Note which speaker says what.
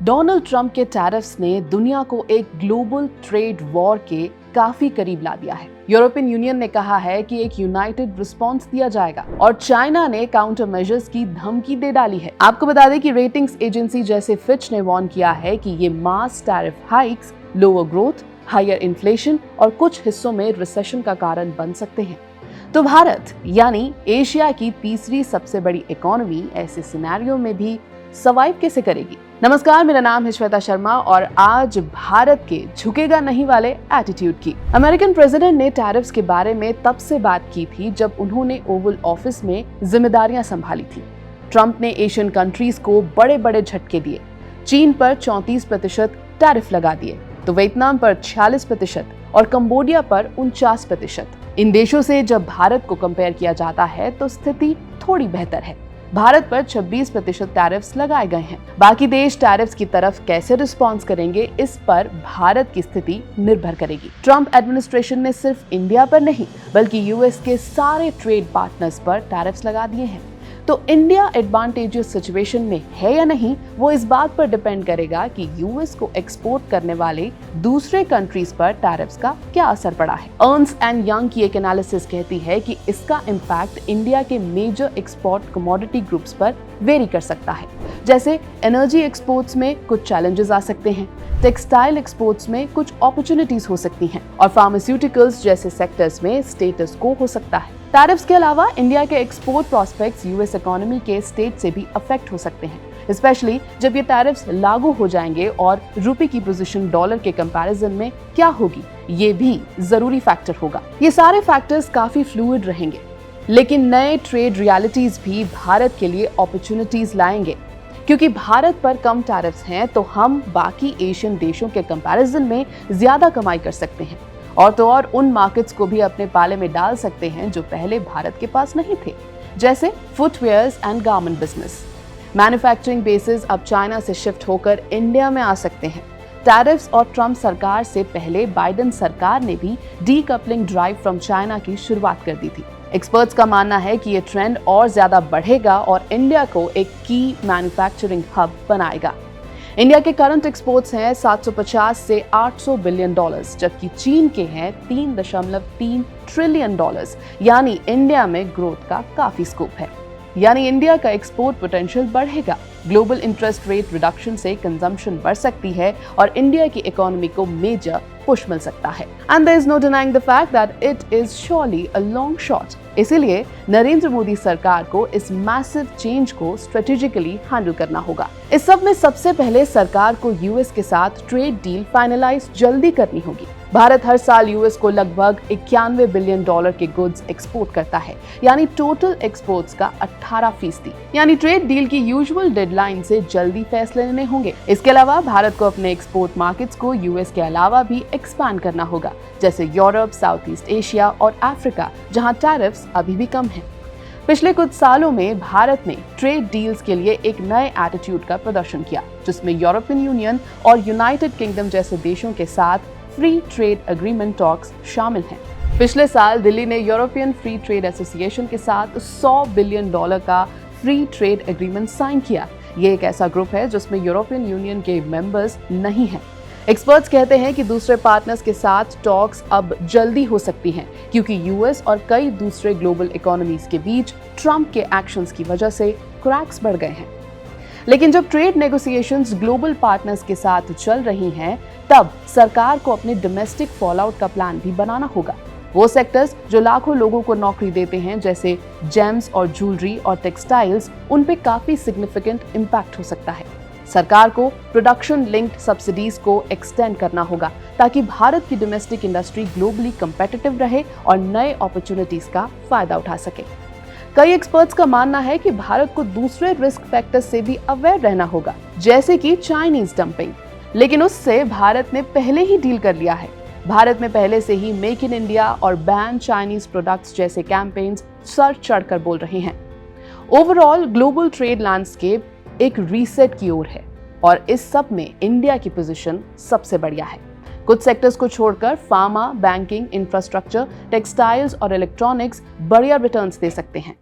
Speaker 1: Donald Trump के tariffs ने दुनिया को एक ग्लोबल ट्रेड वॉर के काफी करीब ला दिया है। यूरोपियन यूनियन ने कहा है कि एक यूनाइटेड रिस्पॉन्स दिया जाएगा और चाइना ने काउंटर मेजर्स की धमकी दे डाली है। आपको बता दें कि रेटिंग्स एजेंसी जैसे फिच ने वार्न किया है कि ये mass tariff hikes lower growth, higher inflation और कुछ हिस्सों में रिसेशन का कारण बन सकते हैं। तो भारत यानी एशिया की तीसरी सबसे बड़ी इकोनॉमी ऐसे सिनेरियो में भी सर्वाइव कैसे करेगी? नमस्कार, मेरा नाम है श्वेता शर्मा और आज भारत के झुकेगा नहीं वाले एटीट्यूड की। अमेरिकन प्रेसिडेंट ने टैरिफ्स के बारे में तब से बात की थी जब उन्होंने ओवल ऑफिस में जिम्मेदारियां संभाली थी। ट्रंप ने एशियन कंट्रीज को बड़े बड़े झटके दिए। चीन पर 34% टैरिफ लगा दिए, तो वियतनाम पर 46% और कंबोडिया पर 49%। इन देशों से जब भारत को कंपेयर किया जाता है तो स्थिति थोड़ी बेहतर है। भारत पर 26% टैरिफ्स लगाए गए हैं। बाकी देश टैरिफ्स की तरफ कैसे रिस्पॉन्स करेंगे, इस पर भारत की स्थिति निर्भर करेगी। ट्रंप एडमिनिस्ट्रेशन ने सिर्फ इंडिया पर नहीं बल्कि यूएस के सारे ट्रेड पार्टनर्स पर टैरिफ्स लगा दिए हैं। तो इंडिया एडवांटेजियस सिचुएशन में है या नहीं, वो इस बात पर डिपेंड करेगा कि यूएस को एक्सपोर्ट करने वाले दूसरे कंट्रीज पर टैरिफ्स का क्या असर पड़ा है। अर्न्स्ट एंड यंग की एक एनालिसिस कहती है कि इसका इम्पैक्ट इंडिया के मेजर एक्सपोर्ट कमोडिटी ग्रुप्स पर वेरी कर सकता है। जैसे एनर्जी एक्सपोर्ट्स में कुछ चैलेंजेस आ सकते हैं, टेक्सटाइल एक्सपोर्ट्स में कुछ अपॉर्चुनिटीज हो सकती हैं और फार्मास्यूटिकल्स जैसे सेक्टर्स में स्टेटस को हो सकता है। टैरिफ्स के अलावा इंडिया के एक्सपोर्ट प्रोस्पेक्ट्स यूएस इकोनॉमी के स्टेट से भी अफेक्ट हो सकते हैं, स्पेशली जब ये टैरिफ्स लागू हो जाएंगे और रुपए की पोजीशन डॉलर के कंपैरिजन में क्या होगी, ये भी जरूरी फैक्टर होगा। ये सारे फैक्टर्स काफी फ्लूइड रहेंगे, लेकिन नए ट्रेड रियलिटीज भी भारत के लिए अपॉर्चुनिटीज लाएंगे। क्योंकि भारत पर कम टैरिफ्स हैं तो हम बाकी एशियन देशों के कंपैरिजन में ज्यादा कमाई कर सकते हैं और तो और उन मार्केट्स को भी अपने पाले में डाल सकते हैं जो पहले भारत के पास नहीं थे, जैसे footwears and garment business. Manufacturing bases अब चाइना से शिफ्ट होकर इंडिया में आ सकते हैं। टैरिफ्स और ट्रंप सरकार से पहले बाइडेन सरकार ने भी डीकपलिंग ड्राइव फ्रॉम चाइना की शुरुआत कर दी थी। एक्सपर्ट्स का मानना है कि ये ट्रेंड और ज्यादा बढ़ेगा और इंडिया को एक की मैन्युफैक्चरिंग हब बनाएगा। इंडिया के करंट एक्सपोर्ट्स हैं 750 से 800 बिलियन डॉलर्स, जबकि चीन के हैं 3.3 ट्रिलियन डॉलर्स। यानी इंडिया में ग्रोथ का काफी स्कोप है, यानी इंडिया का एक्सपोर्ट पोटेंशियल बढ़ेगा। ग्लोबल इंटरेस्ट रेट रिडक्शन से कंजम्पशन बढ़ सकती है और इंडिया की इकोनॉमी को मेजर पुश मिल सकता है। And there is no denying the fact that it is surely a long shot. इसीलिए नरेंद्र मोदी सरकार को इस मैसिव चेंज को स्ट्रेटेजिकली हैंडल करना होगा। इस सब में सबसे पहले सरकार को यूएस के साथ ट्रेड डील फाइनलाइज जल्दी करनी होगी। भारत हर साल यूएस को लगभग 91 बिलियन डॉलर के गुड्स एक्सपोर्ट करता है, यानी टोटल एक्सपोर्ट्स का 18%। यानी ट्रेड डील की यूजुअल डेडलाइन से जल्दी फैसले लेने होंगे। इसके अलावा भारत को अपने एक्सपोर्ट मार्केट्स को यूएस के अलावा भी एक्सपैंड करना होगा, जैसे यूरोप, साउथ ईस्ट एशिया और अफ्रीका, जहां टैरिफ्स अभी भी कम हैं। पिछले कुछ सालों में भारत ने ट्रेड डील्स के लिए एक नए एटीट्यूड का प्रदर्शन किया, जिसमें यूरोपियन यूनियन और यूनाइटेड किंगडम जैसे देशों के साथ फ्री ट्रेड एग्रीमेंट टॉक्स शामिल हैं। पिछले साल दिल्ली ने यूरोपियन फ्री ट्रेड एसोसिएशन के साथ 100 बिलियन डॉलर का फ्री ट्रेड एग्रीमेंट साइन किया। ये एक ऐसा ग्रुप है जिसमें यूरोपियन यूनियन के मेंबर्स नहीं हैं। एक्सपर्ट्स कहते हैं कि दूसरे पार्टनर्स के साथ टॉक्स अब जल्दी हो सकती हैं, क्योंकि यूएस और कई दूसरे ग्लोबल इकोनॉमीज के बीच ट्रंप के एक्शंस की वजह से क्रैक्स बढ़ गए हैं। लेकिन जब ट्रेड नेगोशिएशंस ग्लोबल पार्टनर्स के साथ चल रही हैं, तब सरकार को अपने डोमेस्टिक फॉलआउट का प्लान भी बनाना होगा। वो सेक्टर्स जो लाखों लोगों को नौकरी देते हैं, जैसे जेम्स और ज्वेलरी और टेक्सटाइल्स, उन पे काफी सिग्निफिकेंट इम्पैक्ट हो सकता है। सरकार को प्रोडक्शन लिंक्ड सब्सिडीज को एक्सटेंड करना होगा ताकि भारत की डोमेस्टिक इंडस्ट्री ग्लोबली कंपेटिटिव रहे और नए अपॉर्चुनिटीज का फायदा उठा सके। कई एक्सपर्ट्स का मानना है कि भारत को दूसरे रिस्क फैक्टर्स से भी अवेयर रहना होगा, जैसे कि चाइनीज डंपिंग, लेकिन उससे भारत ने पहले ही डील कर लिया है। भारत में पहले से ही मेक इन इंडिया और बैन चाइनीज प्रोडक्ट्स जैसे कैंपेन्स सर चढ़कर बोल रहे हैं। ओवरऑल ग्लोबल ट्रेड लैंडस्केप एक रीसेट की ओर है और इस सब में इंडिया की पोजीशन सबसे बढ़िया है। कुछ सेक्टर्स को छोड़कर फार्मा, बैंकिंग, इंफ्रास्ट्रक्चर, टेक्सटाइल्स और इलेक्ट्रॉनिक्स बढ़िया रिटर्न्स दे सकते हैं।